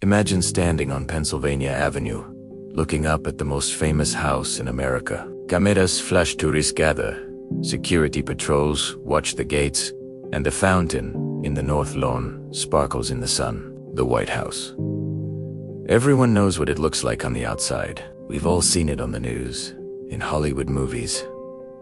Imagine standing on Pennsylvania Avenue, looking up at the most famous house in America. Cameras flash, tourists gather, security patrols watch the gates, and a fountain in the north lawn sparkles in the sun. The White House. Everyone knows what it looks like on the outside. We've all seen it on the news, in Hollywood movies,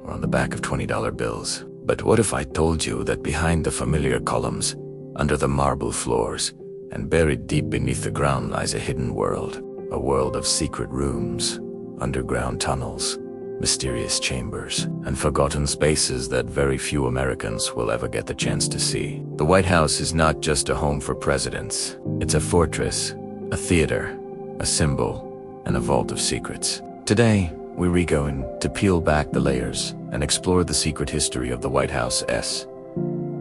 or on the back of $20 bills. But what if I told you that behind the familiar columns, under the marble floors, and buried deep beneath the ground lies a hidden world, a world of secret rooms, underground tunnels, mysterious chambers, and forgotten spaces that very few Americans will ever get the chance to see. The White House is not just a home for presidents. It's a fortress, a theater, a symbol, and a vault of secrets. Today, we're going to peel back the layers and explore the secret history of the White House's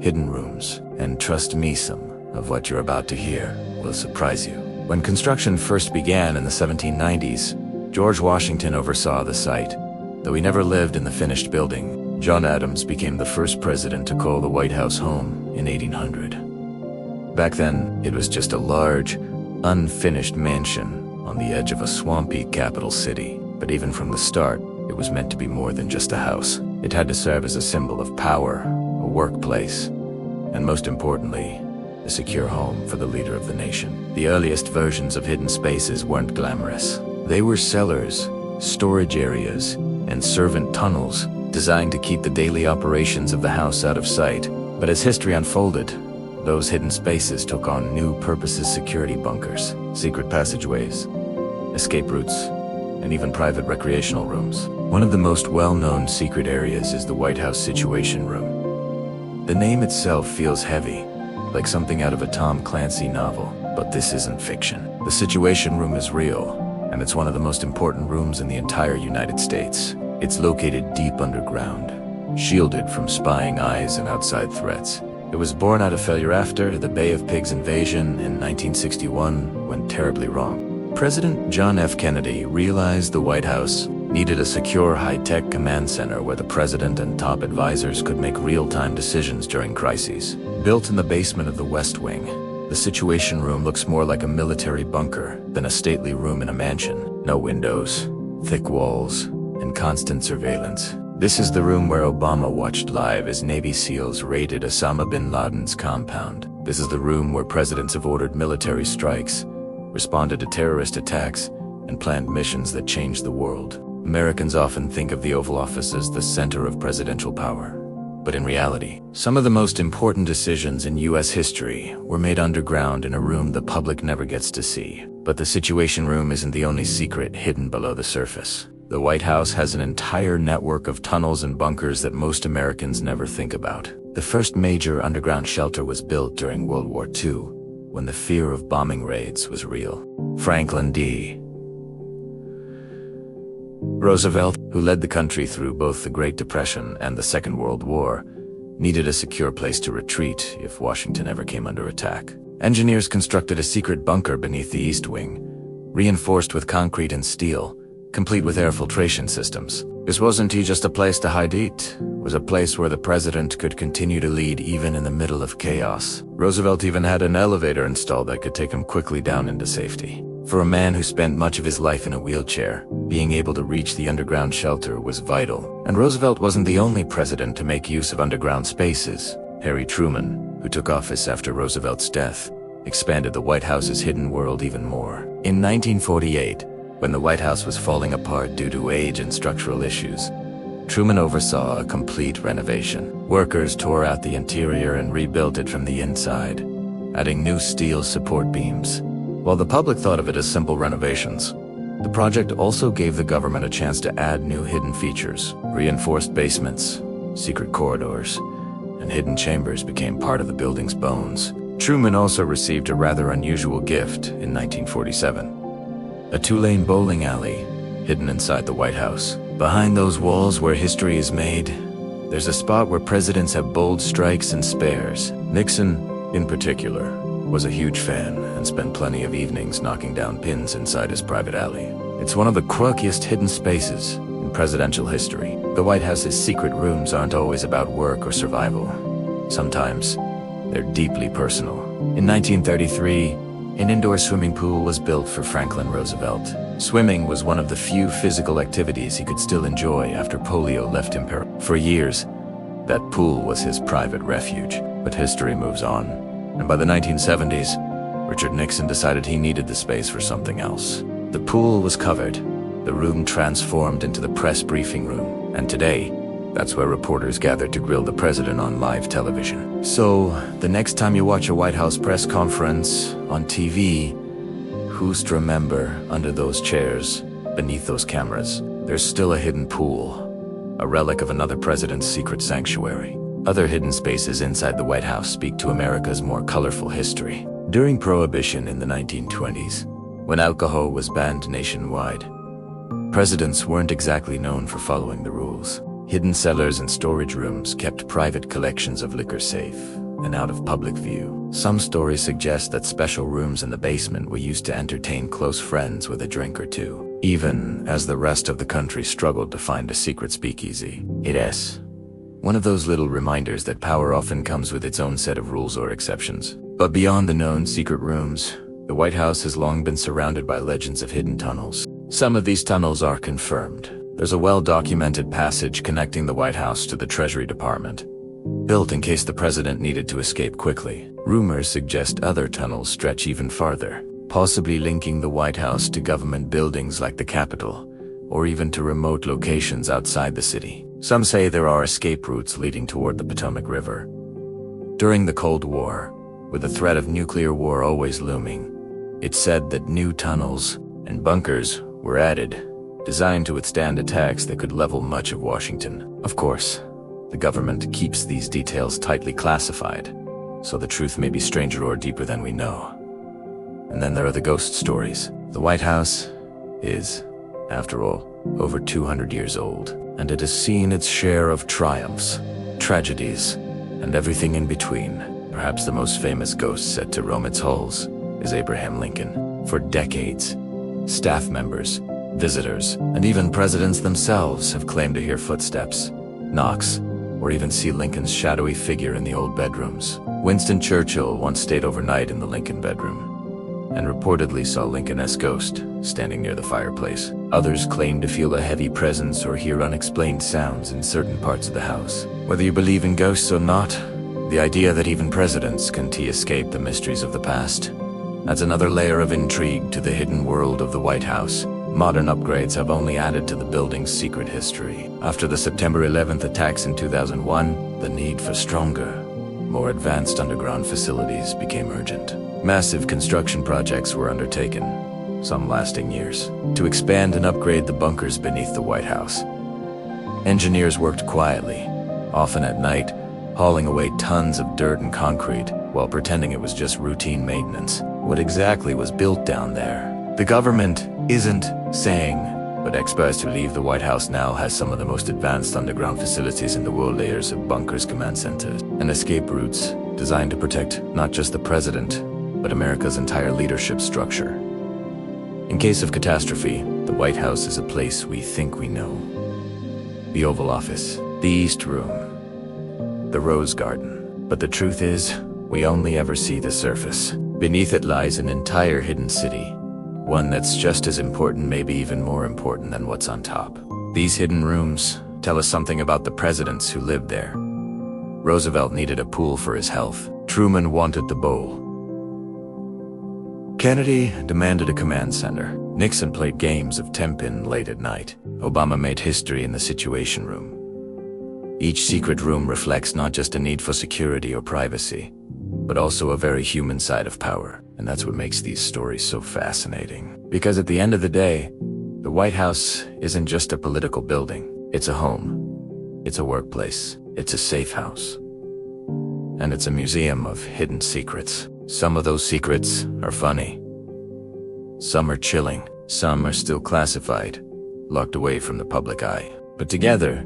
hidden rooms. And trust me, some of what you're about to hear will surprise you. When construction first began in the 1790s, George Washington oversaw the site. Though he never lived in the finished building, John Adams became the first president to call the White House home in 1800. Back then, it was just a large, unfinished mansion on the edge of a swampy capital city. But even from the start, it was meant to be more than just a house. It had to serve as a symbol of power, a workplace, and most importantly, a secure home for the leader of the nation. The earliest versions of hidden spaces weren't glamorous. They were cellars, storage areas, and servant tunnels designed to keep the daily operations of the house out of sight. But as history unfolded, those hidden spaces took on new purposes: security bunkers, secret passageways, escape routes, and even private recreational rooms. One of the most well-known secret areas is the White House Situation Room. The name itself feels heavy, like something out of a Tom Clancy novel, but this isn't fiction. The Situation Room is real, and it's one of the most important rooms in the entire United States. It's located deep underground, shielded from spying eyes and outside threats. It was born out of failure after the Bay of Pigs invasion in 1961 went terribly wrong. President John F. Kennedy realized the White House needed a secure, high-tech command center where the president and top advisors could make real-time decisions during crises. Built in the basement of the West Wing, the Situation Room looks more like a military bunker than a stately room in a mansion. No windows, thick walls, and constant surveillance. This is the room where Obama watched live as Navy SEALs raided Osama bin Laden's compound. This is the room where presidents have ordered military strikes, responded to terrorist attacks, and planned missions that changed the world. Americans often think of the Oval Office as the center of presidential power. But in reality, some of the most important decisions in U.S. history were made underground in a room the public never gets to see. But the Situation Room isn't the only secret hidden below the surface. The White House has an entire network of tunnels and bunkers that most Americans never think about. The first major underground shelter was built during World War II, when the fear of bombing raids was real. Franklin D. Roosevelt, who led the country through both the Great Depression and the Second World War, needed a secure place to retreat if Washington ever came under attack. Engineers constructed a secret bunker beneath the East Wing, reinforced with concrete and steel, complete with air filtration systems. This wasn't just a place to hide, it was a place where the president could continue to lead even in the middle of chaos. Roosevelt even had an elevator installed that could take him quickly down into safety. For a man who spent much of his life in a wheelchair, being able to reach the underground shelter was vital. And Roosevelt wasn't the only president to make use of underground spaces. Harry Truman, who took office after Roosevelt's death, expanded the White House's hidden world even more. In 1948, when the White House was falling apart due to age and structural issues, Truman oversaw a complete renovation. Workers tore out the interior and rebuilt it from the inside, adding new steel support beams. While the public thought of it as simple renovations, the project also gave the government a chance to add new hidden features. Reinforced basements, secret corridors, and hidden chambers became part of the building's bones. Truman also received a rather unusual gift in 1947. A two-lane bowling alley hidden inside the White House. Behind those walls where history is made, there's a spot where presidents have bowled strikes and spares. Nixon, in particular, was a huge fan and spent plenty of evenings knocking down pins inside his private alley. It's one of the quirkiest hidden spaces in presidential history. The White House's secret rooms aren't always about work or survival. Sometimes, they're deeply personal. In 1933, An indoor swimming pool was built for Franklin Roosevelt. Swimming was one of the few physical activities he could still enjoy after polio left him paralyzed. For years, that pool was his private refuge. But history moves on, and by the 1970s, Richard Nixon decided he needed the space for something else. The pool was covered, the room transformed into the press briefing room, and today, that's where reporters gather to grill the president on live television. So, the next time you watch a White House press conference on TV, who's to remember under those chairs, beneath those cameras, there's still a hidden pool, a relic of another president's secret sanctuary. Other hidden spaces inside the White House speak to America's more colorful history. During Prohibition in the 1920s, when alcohol was banned nationwide, presidents weren't exactly known for following the rules. Hidden cellars and storage rooms kept private collections of liquor safe and out of public view. Some stories suggest that special rooms in the basement were used to entertain close friends with a drink or two, even as the rest of the country struggled to find a secret speakeasy. It's one of those little reminders that power often comes with its own set of rules or exceptions. But beyond the known secret rooms, the White House has long been surrounded by legends of hidden tunnels. Some of these tunnels are confirmed. There's a well-documented passage connecting the White House to the Treasury Department, built in case the president needed to escape quickly. Rumors suggest other tunnels stretch even farther, possibly linking the White House to government buildings like the Capitol, or even to remote locations outside the city. Some say there are escape routes leading toward the Potomac River. During the Cold War, with the threat of nuclear war always looming, it's said that new tunnels and bunkers were added, designed to withstand attacks that could level much of Washington. Of course, the government keeps these details tightly classified, so the truth may be stranger or deeper than we know. And then there are the ghost stories. The White House is, after all, over 200 years old, and it has seen its share of triumphs, tragedies, and everything in between. Perhaps the most famous ghost set to roam its halls is Abraham Lincoln. For decades, staff members, visitors, and even presidents themselves have claimed to hear footsteps, knocks, or even see Lincoln's shadowy figure in the old bedrooms. Winston Churchill once stayed overnight in the Lincoln bedroom, and reportedly saw Lincoln's ghost standing near the fireplace. Others claim to feel a heavy presence or hear unexplained sounds in certain parts of the house. Whether you believe in ghosts or not, the idea that even presidents can escape the mysteries of the past adds another layer of intrigue to the hidden world of the White House. Modern upgrades have only added to the building's secret history. After the September 11th attacks in 2001, the need for stronger, more advanced underground facilities became urgent. Massive construction projects were undertaken, some lasting years, to expand and upgrade the bunkers beneath the White House. Engineers worked quietly, often at night, hauling away tons of dirt and concrete while pretending it was just routine maintenance. What exactly was built down there? The government isn't saying, but experts who leave the White House now has some of the most advanced underground facilities in the world. Layers of bunkers, command centers, and escape routes designed to protect not just the president, but America's entire leadership structure. In case of catastrophe, the White House is a place we think we know. The Oval Office, the East Room, the Rose Garden. But the truth is, we only ever see the surface. Beneath it lies an entire hidden city, one that's just as important, maybe even more important than what's on top. These hidden rooms tell us something about the presidents who lived there. Roosevelt needed a pool for his health. Truman wanted the bowl. Kennedy demanded a command center. Nixon played games of 10-pin late at night. Obama made history in the Situation Room. Each secret room reflects not just a need for security or privacy, but also a very human side of power. And that's what makes these stories so fascinating. Because at the end of the day, the White House isn't just a political building. It's a home. It's a workplace. It's a safe house. And it's a museum of hidden secrets. Some of those secrets are funny. Some are chilling. Some are still classified, locked away from the public eye. But together,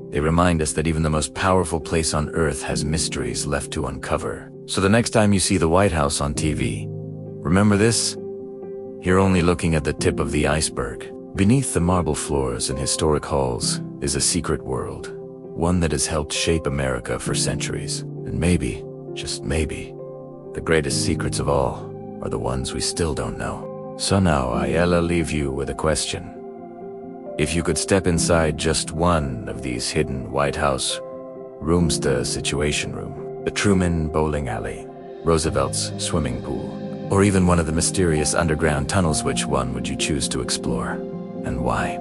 they remind us that even the most powerful place on earth has mysteries left to uncover. So the next time you see the White House on TV, remember this? You're only looking at the tip of the iceberg. Beneath the marble floors and historic halls is a secret world, one that has helped shape America for centuries. And maybe, just maybe, the greatest secrets of all or the ones we still don't know. So now I'll leave you with a question. If you could step inside just one of these hidden White House rooms, the Situation Room, the Truman bowling alley, Roosevelt's swimming pool, or even one of the mysterious underground tunnels, which one would you choose to explore, and why?